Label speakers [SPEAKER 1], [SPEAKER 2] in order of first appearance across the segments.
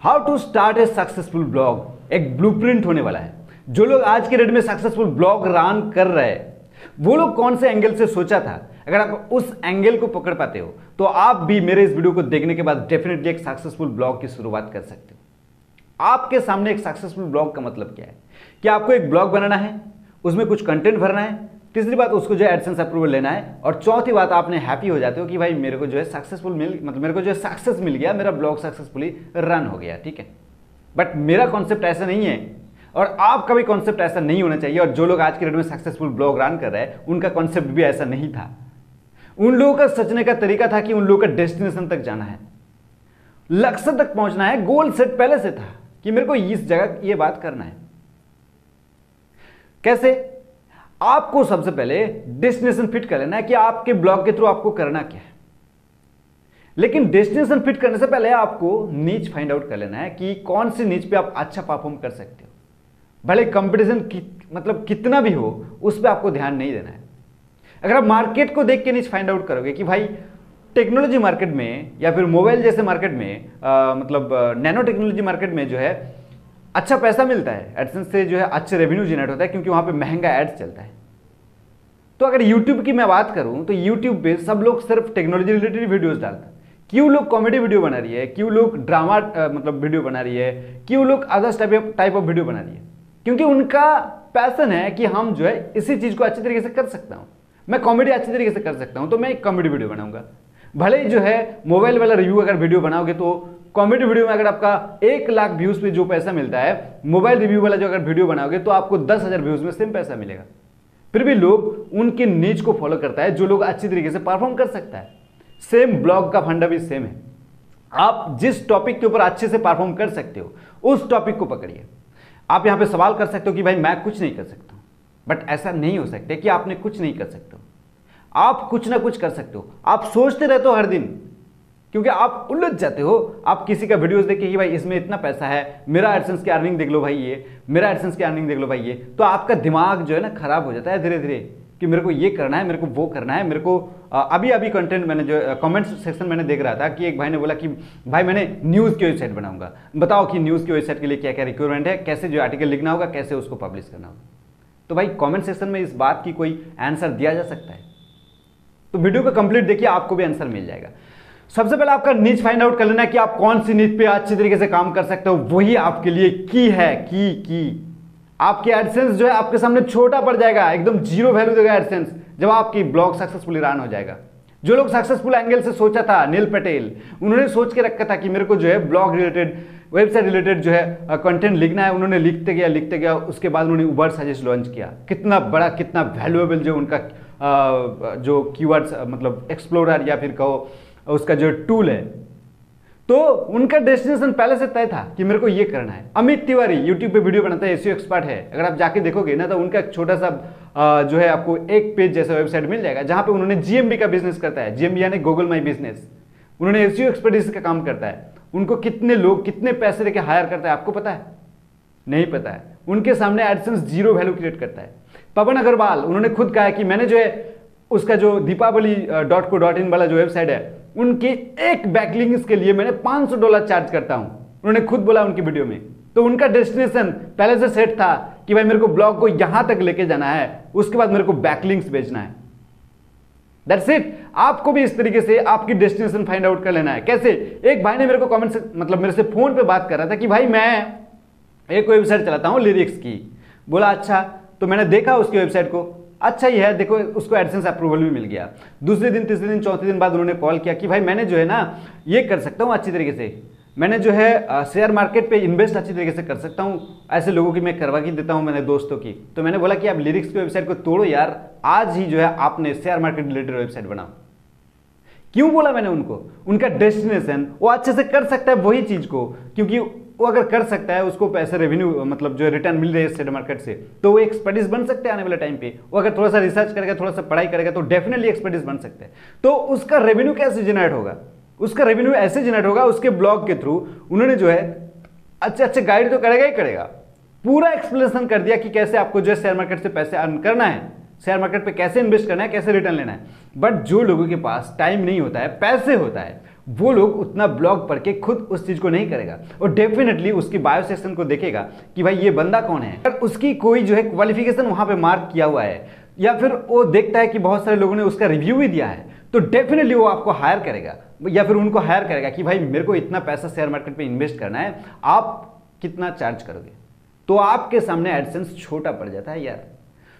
[SPEAKER 1] How to start a successful blog एक blueprint होने वाला है। जो लोग आज के डेट में सक्सेसफुल ब्लॉग रन कर रहे हैं वो लोग कौन से एंगल से सोचा था। अगर आप उस एंगल को पकड़ पाते हो तो आप भी मेरे इस वीडियो को देखने के बाद डेफिनेटली एक सक्सेसफुल ब्लॉग की शुरुआत कर सकते हो। आपके सामने एक सक्सेसफुल ब्लॉग का मतलब क्या है कि आपको एक ब्लॉग बनाना है, उसमें कुछ कंटेंट भरना है, तीसरी बात उसको जो है एडसेंस अप्रूवल लेना है, और चौथी बात आपने हैप्पी हो जाते हो कि भाई मेरे को जो है सक्सेसफुल मेरे को जो है सक्सेस मिल गया, मेरा ब्लॉग सक्सेसफुली रन हो गया। ठीक है, बट मेरा कॉन्सेप्ट ऐसा नहीं है और आपका भी कॉन्सेप्ट ऐसा नहीं होना चाहिए। और जो लोग आज के डेट में सक्सेसफुल ब्लॉग रन कर रहे हैं उनका कॉन्सेप्ट भी ऐसा नहीं था। उन लोगों का सोचने का तरीका था कि उन लोगों का डेस्टिनेशन तक जाना है, लक्ष्य तक पहुंचना है। गोल सेट पहले से था कि मेरे को इस जगह ये बात करना है। कैसे? आपको सबसे पहले डेस्टिनेशन फिट कर लेना है कि आपके ब्लॉग के थ्रू आपको करना क्या है। लेकिन डेस्टिनेशन फिट करने से पहले आपको नीच फाइंड आउट कर लेना है कि कौन सी नीच पे आप अच्छा परफॉर्म कर सकते हो। भले कंपटीशन कितना भी हो उस पर आपको ध्यान नहीं देना है। अगर आप मार्केट को देख के नीच फाइंड आउट करोगे कि भाई टेक्नोलॉजी मार्केट में या फिर मोबाइल जैसे मार्केट में नैनो टेक्नोलॉजी मार्केट में जो है अच्छा पैसा मिलता है, एडसेंस से जो है अच्छे रेवेन्यू जनरेट होता है क्योंकि वहां पे महंगा एड्स चलता है। तो अगर यूट्यूब की मैं बात करूं तो यूट्यूब पे सब लोग सिर्फ टेक्नोलॉजी रिलेटेड वीडियोस डालते हैं। क्यों लोग कॉमेडी वीडियो बना रही है, क्यों लोग ड्रामा वीडियो बना रही है, क्यों लोग अदर्स टाइप ऑफ वीडियो बना रही है? क्योंकि उनका पैशन है कि हम जो है इसी चीज को अच्छी तरीके से कर सकता हूं। मैं कॉमेडी अच्छी तरीके से कर सकता हूं तो मैं एक कॉमेडी वीडियो बनाऊंगा। भले ही जो है मोबाइल वाला रिव्यू अगर वीडियो बनाओगे तो कॉमेडी वीडियो में अगर आपका 1 लाख व्यूज पे जो पैसा मिलता है, मोबाइल रिव्यू वाला जो अगर वीडियो बनाओगे तो आपको 10,000 व्यूज में सेम पैसा मिलेगा। फिर भी लोग उनके नीच को फॉलो करता है जो लोग अच्छी तरीके से परफॉर्म कर सकता है। सेम ब्लॉग का फंडा भी सेम है। आप जिस टॉपिक के ऊपर अच्छे से परफॉर्म कर सकते हो उस टॉपिक को पकड़िए। आप यहां पे सवाल कर सकते हो कि भाई मैं कुछ नहीं कर सकता, बट ऐसा नहीं हो सकता कि आपने कुछ नहीं कर सकते हो। आप कुछ ना कुछ कर सकते हो। आप सोचते रहते हो हर दिन, क्योंकि आप उलझ जाते हो। आप किसी का वीडियोस देख के कि भाई इसमें इतना पैसा है, मेरा एडसेंस की अर्निंग देख लो भाई ये, मेरा एडसेंस की अर्निंग देख लो भाई ये, तो आपका दिमाग जो है ना खराब हो जाता है धीरे धीरे कि मेरे को ये करना है, मेरे को वो करना है, मेरे को अभी कंटेंट मैंने जो कमेंट सेक्शन मैंने देख रहा था कि एक भाई ने बोला कि भाई मैंने न्यूज़ की वेबसाइट बनाऊंगा, बताओ कि न्यूज़ की वेबसाइट के लिए क्या क्या रिक्वायरमेंट है, कैसे जो आर्टिकल लिखना होगा, कैसे उसको पब्लिश करना होगा। तो भाई कॉमेंट सेक्शन में इस बात की कोई आंसर दिया जा सकता है? तो वीडियो को कंप्लीट देखिए, आपको भी आंसर मिल जाएगा। सबसे पहले आपका नीच फाइंड आउट कर लेना है कि आप कौन सी नीच पे अच्छी तरीके से काम कर सकते हो। वही आपके लिए की है। की आपकी एडसेंस जो है आपके सामने छोटा पड़ जाएगा, एकदम जीरो वैल्यू देगा एडसेंस जब आपकी ब्लॉग सक्सेसफुली रन हो जाएगा। जो लोग सक्सेसफुल एंगल से सोचा था, नील पटेल, उन्होंने सोच के रखा था कि मेरे को जो है ब्लॉग रिलेटेड, वेबसाइट रिलेटेड जो है कंटेंट लिखना है। उन्होंने लिखते गया, उसके बाद उन्होंने उबर सजेस्ट लॉन्च किया। कितना बड़ा, कितना वैल्यूएबल जो उनका जो कीवर्ड्स एक्सप्लोरर या फिर कहो उसका जो टूल है। तो उनका डेस्टिनेशन पहले से तय था कि मेरे को ये करना है। अमित तिवारी यूट्यूब पे वीडियो बनाता है, एसईओ एक्सपर्ट है। अगर आप जाके देखोगे ना तो उनका एक छोटा सा जो है आपको एक पेज जैसा वेबसाइट मिल जाएगा जहां पे उन्होंने जीएमबी का बिजनेस करता है। जीएमबी यानी गूगल माई बिजनेस। उन्होंने एसईओ एक्सपर्टीज का काम करता है। उनको कितने लोग कितने पैसे देके हायर करता है आपको पता है? नहीं पता है। उनके सामने एडसेंस जीरो वैल्यू क्रिएट करता है। पवन अग्रवाल, उन्होंने खुद कहा है कि मैंने जो है उसका जो दीपावली.co.in वाला जो वेबसाइट है उनके एक बैकलिंक्स के लिए मैंने $500 चार्ज करता हूं। उन्होंने खुद बोला उनकी वीडियो में। तो उनका डेस्टिनेशन पहले से सेट था कि भाई मेरे को ब्लॉग को यहां तक लेके जाना है, उसके बाद मेरे को बैकलिंक्स बेचना है। That's it. आपको भी इस तरीके से आपकी डेस्टिनेशन फाइंड आउट कर लेना है। कैसे? एक भाई ने मेरे को कमेंट से मेरे से फोन पे बात कर रहा था कि भाई मैं एक वेबसाइट चलाता हूं लिरिक्स की। बोला अच्छा, तो मैंने देखा उसकी वेबसाइट को, अच्छा ही है, देखो उसको एडसेंस अप्रूवल भी मिल गया। दूसरे दिन, तीसरे दिन, चौथे दिन बाद उन्होंने कॉल किया कि भाई मैंने जो है ना ये कर सकता हूँ अच्छी तरीके से, मैंने जो है शेयर मार्केट पे इन्वेस्ट अच्छी तरीके से कर सकता हूँ, ऐसे लोगों की मैं करवा के देता हूँ मैंने दोस्तों की। तो मैंने बोला कि आप लिरिक्स की वेबसाइट को तोड़ो यार, आज ही जो है आपने शेयर मार्केट रिलेटेड वेबसाइट बनाओ। क्यों बोला मैंने उनको? उनका डेस्टिनेशन वो अच्छे से कर सकता है वही चीज को, क्योंकि वो अगर कर सकता है, उसको पैसे रेवेन्यू जो रिटर्न मिल रही है शेयर मार्केट से, तो वो एक्सपर्टीज बन सकते हैं आने वाले टाइम पे। वो अगर थोड़ा सा रिसर्च करेगा, थोड़ा सा पढ़ाई करेगा तो डेफिनेटली एक्सपर्टीज बन सकते हैं। तो उसका रेवेन्यू कैसे जनरेट होगा? उसका रेवेन्यू ऐसे जनरेट होगा उसके ब्लॉग के थ्रू। उन्होंने जो है अच्छे अच्छे गाइड तो करेगा ही करेगा, पूरा एक्सप्लेनेशन कर दिया कि कैसे आपको जो है शेयर मार्केट से पैसे अर्न करना है, शेयर मार्केट पे कैसे इन्वेस्ट करना है, कैसे रिटर्न लेना है। बट जो लोगों के पास टाइम नहीं होता है, पैसे होता है, वो लोग उतना ब्लॉग पढ़ के खुद उस चीज को नहीं करेगा, और डेफिनेटली उसकी बायो सेक्शन को देखेगा कि भाई ये बंदा कौन है, अगर उसकी कोई जो है क्वालिफिकेशन वहां पे मार्क किया हुआ है, या फिर वो देखता है कि बहुत सारे लोगों ने उसका रिव्यू भी दिया है, तो डेफिनेटली वो आपको हायर करेगा, या फिर उनको हायर करेगा कि भाई मेरे को इतना पैसा शेयर मार्केट पे इन्वेस्ट करना है, आप कितना चार्ज करोगे। तो आपके सामने एडसेंस छोटा पड़ जाता है यार।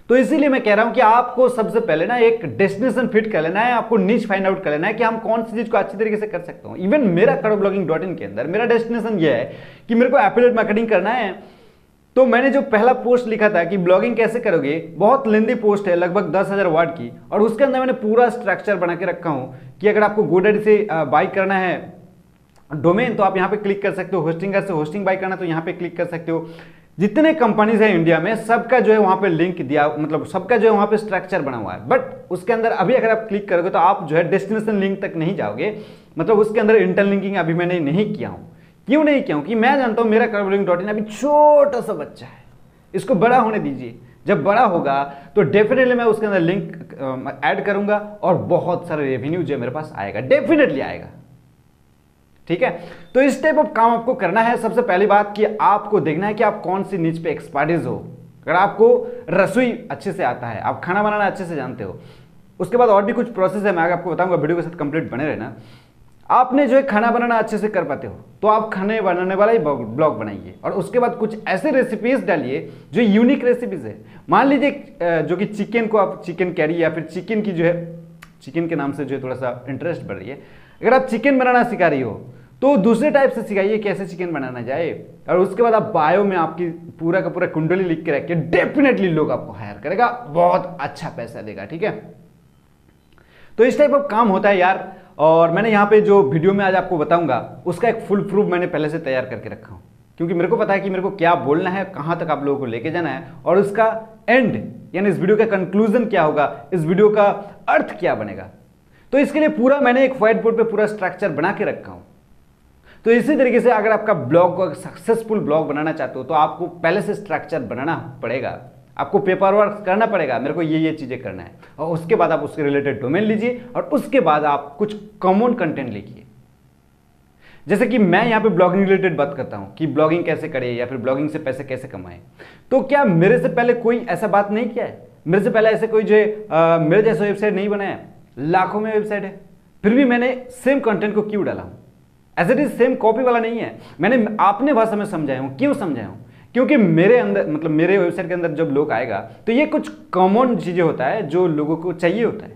[SPEAKER 1] तो इसीलिए मैं कह रहा हूं कि आपको सबसे पहले ना एक डेस्टिनेशन फिट कर लेना है, आपको नीच फाइंड आउट कर लेना है कि हम कौन सी चीज को अच्छी तरीके से कर सकते हो। इवन मेरा karupblogging.in के अंदर मेरा डेस्टिनेशन यह है कि मेरे को एफिलिएट मार्केटिंग करना है। तो मैंने जो पहला पोस्ट लिखा था कि ब्लॉगिंग कैसे करोगे, बहुत लेंदी पोस्ट है, लगभग 10,000 वर्ड की, और उसके अंदर मैंने पूरा स्ट्रक्चर बना के रखा हूं कि अगर आपको GoDaddy से बाई करना है डोमेन तो आप यहां पे क्लिक कर सकते हो, होस्टिंगर से होस्टिंग बाई करना तो यहां पे क्लिक कर सकते हो। जितने कंपनीज है इंडिया में सबका जो है वहां पे लिंक दिया, मतलब सबका जो है वहां पे स्ट्रक्चर बना हुआ है, बट उसके अंदर अभी अगर आप क्लिक करोगे तो आप जो है डेस्टिनेशन लिंक तक नहीं जाओगे, मतलब उसके अंदर इंटरलिंकिंग अभी मैंने नहीं किया हूं। क्यों नहीं किया हूं कि मैं जानता हूं मेरा karupblogging.in अभी छोटा सा बच्चा है, इसको बड़ा होने दीजिए, जब बड़ा होगा तो डेफिनेटली मैं उसके अंदर लिंक ऐड करूंगा और बहुत सारे रेवेन्यू जो मेरे पास आएगा, डेफिनेटली आएगा। ठीक है, तो इस टाइप ऑफ काम आपको करना है। सबसे पहली बात कि आपको देखना है कि आप कौन सी नीच पे एक्सपर्टीज हो। अगर आपको रसोई अच्छे से आता है, आप खाना बनाना अच्छे से जानते हो, उसके बाद और भी कुछ प्रोसेस है, मैं आगे आपको बताऊंगा, वीडियो के साथ कंप्लीट बने रहना। आपने जो है खाना बनाना अच्छे से कर पाते हो तो आप खाने बनाने वाला ही ब्लॉग बनाइए, और उसके बाद कुछ ऐसे रेसिपीज डालिए जो यूनिक रेसिपीज है। मान लीजिए जो कि चिकन को आप चिकन कैरी या फिर चिकन की जो है, चिकन के नाम से जो है थोड़ा सा इंटरेस्ट बढ़ रही है, अगर आप चिकन बनाना सिखा रही हो तो दूसरे टाइप से सिखाइए कैसे चिकन बनाना जाए, और उसके बाद आप बायो में आपकी पूरा का पूरा कुंडली लिख के रखिए, डेफिनेटली लोग आपको हायर करेगा, बहुत अच्छा पैसा देगा। ठीक है, तो इस टाइप ऑफ काम होता है यार। और मैंने यहाँ पे जो वीडियो में आज आपको बताऊंगा उसका एक फुल प्रूफ मैंने पहले से तैयार करके रखा हूँ, क्योंकि मेरे को पता है कि मेरे को क्या बोलना है, कहाँ तक आप लोगों को लेके जाना है, और उसका एंड यानी इस वीडियो का कंक्लूजन क्या होगा, इस वीडियो का अर्थ क्या बनेगा। तो इसके लिए पूरा मैंने एक व्हाइट बोर्ड पे पूरा स्ट्रक्चर बना के रखा हूँ। तो इसी तरीके से अगर आपका ब्लॉग को सक्सेसफुल ब्लॉग बनाना चाहते हो तो आपको पहले से स्ट्रक्चर बनाना पड़ेगा, आपको पेपर वर्क करना पड़ेगा, मेरे को ये चीजें करना है, और उसके बाद आप उसके रिलेटेड डोमेन लीजिए, और उसके बाद आप कुछ कॉमन कंटेंट लिखिए। जैसे कि मैं यहाँ पे ब्लॉगिंग रिलेटेड बात करता हूँ कि ब्लॉगिंग कैसे करें या फिर ब्लॉगिंग से पैसे कैसे कमाएं, तो क्या मेरे से पहले कोई ऐसा बात नहीं किया है? मेरे से पहले ऐसे कोई जो मेरे जैसा वेबसाइट नहीं बनाया, लाखों में वेबसाइट है, फिर भी मैंने सेम कंटेंट को क्यों डाला हूं? As it is same copy वाला नहीं है, मैंने अपने भाषा में समझाया हूं। क्यों समझाया हूं? क्योंकि मेरे अंदर, मतलब मेरे वेबसाइट के अंदर जब लोग आएगा तो ये कुछ कॉमन चीजें होता है जो लोगों को चाहिए होता है।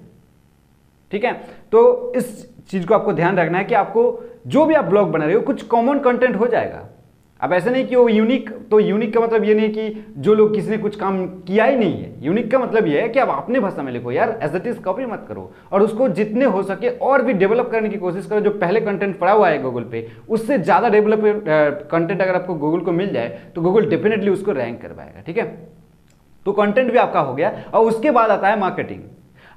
[SPEAKER 1] ठीक है, तो इस चीज को आपको ध्यान रखना है कि आपको जो भी आप ब्लॉग बना रहे हो कुछ कॉमन कंटेंट हो जाएगा। अब ऐसा नहीं कि वो यूनिक, तो यूनिक का मतलब ये नहीं कि जो लोग किसी ने कुछ काम किया ही नहीं है। यूनिक का मतलब ये है कि आप अपने भाषा में लिखो यार, एज इट इज कॉपी मत करो, और उसको जितने हो सके और भी डेवलप करने की कोशिश करो। जो पहले कंटेंट पड़ा हुआ है गूगल पे, उससे ज्यादा डेवलप कंटेंट अगर आपको गूगल को मिल जाए तो गूगल डेफिनेटली उसको रैंक करवाएगा। ठीक है, तो कंटेंट भी आपका हो गया, और उसके बाद आता है मार्केटिंग।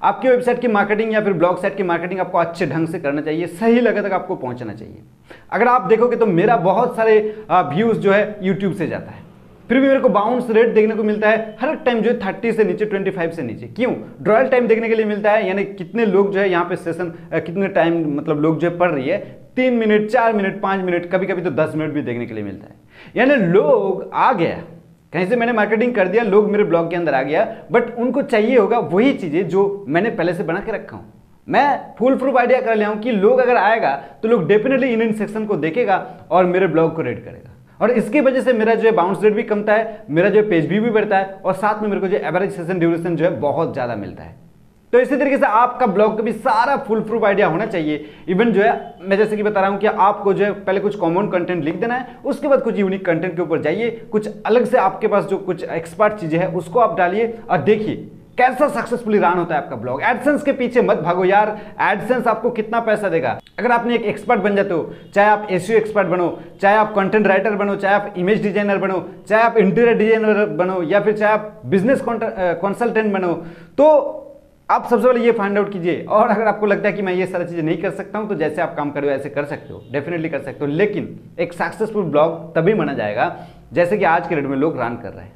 [SPEAKER 1] आपकी वेबसाइट की मार्केटिंग या फिर ब्लॉग साइट की मार्केटिंग आपको अच्छे ढंग से करना चाहिए, सही जगह तक आपको पहुंचना चाहिए। अगर आप देखोगे तो मेरा बहुत सारे व्यूज जो है यूट्यूब से जाता है, फिर भी मेरे को बाउंस रेट देखने को मिलता है हर टाइम जो है 30 से नीचे, 25 से नीचे। क्यों? ड्रॉयल टाइम देखने के लिए मिलता है, यानी कितने लोग जो है यहाँ पे सेशन कितने टाइम, मतलब लोग जो है पढ़ रही है, 3 मिनट, 4 मिनट, 5 मिनट, कभी कभी तो 10 मिनट भी देखने के लिए मिलता है। यानी लोग आ गया, कहीं से मैंने मार्केटिंग कर दिया, लोग मेरे ब्लॉग के अंदर आ गया, बट उनको चाहिए होगा वही चीजें जो मैंने पहले से बना के रखा हूं। मैं फुल प्रूफ आइडिया कर लिया हूं कि लोग अगर आएगा तो लोग डेफिनेटली इन सेक्शन को देखेगा और मेरे ब्लॉग को रेट करेगा, और इसकी वजह से मेरा जो है बाउंस रेट भी कमता है, मेरा जो पेज व्यू भी बढ़ता है, और साथ में मेरे को जो एवरेज सेशन ड्यूरेशन जो है बहुत ज्यादा मिलता है। तो इसी तरीके से आपका ब्लॉग का भी सारा फुल प्रूफ आइडिया होना चाहिए। इवन जो है मैं जैसे कि बता रहा हूं कि आपको जो है पहले कुछ कॉमन कंटेंट लिख देना है, उसके बाद कुछ यूनिक कंटेंट के ऊपर जाइए, कुछ अलग से आपके पास जो कुछ एक्सपर्ट चीजें हैं उसको आप डालिए, और देखिए कैसा सक्सेसफुली रन होता है आपका ब्लॉग। एडसेंस के पीछे मत भागो यार, एडसेंस आपको कितना पैसा देगा। अगर आपने एक एक्सपर्ट बन जाते हो, चाहे आप एसईओ एक्सपर्ट बनो, चाहे आप कंटेंट राइटर बनो, चाहे आप इमेज डिजाइनर बनो, चाहे आप इंटीरियर डिजाइनर बनो, या फिर चाहे आप बिजनेस कंसल्टेंट बनो, तो आप सबसे पहले ये फाइंड आउट कीजिए। और अगर आपको लगता है कि मैं ये सारी चीजें नहीं कर सकता हूं, तो जैसे आप काम कर रहे हो ऐसे कर सकते हो, डेफिनेटली कर सकते हो। लेकिन एक सक्सेसफुल ब्लॉग तभी माना जाएगा जैसे कि आज के डेट में लोग रन कर रहे हैं,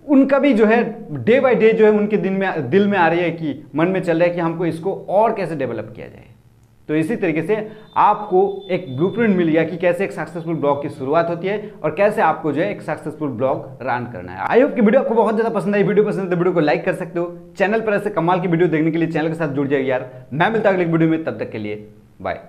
[SPEAKER 1] उनका भी जो है डे बाय डे जो है उनके दिल में आ रही है कि मन में चल रहा है कि हमको इसको और कैसे डेवलप किया जाए। तो इसी तरीके से आपको एक ब्लूप्रिंट मिल गया कि कैसे एक सक्सेसफुल ब्लॉग की शुरुआत होती है और कैसे आपको जो है एक सक्सेसफुल ब्लॉग रन करना है। आई होप कि वीडियो आपको बहुत ज्यादा पसंद आई। वीडियो पसंद है तो वीडियो को लाइक कर सकते हो। चैनल पर ऐसे कमाल की वीडियो देखने के लिए चैनल के साथ जुड़ जाइए यार। मैं मिलता हूं अगले वीडियो में, तब तक के लिए बाय।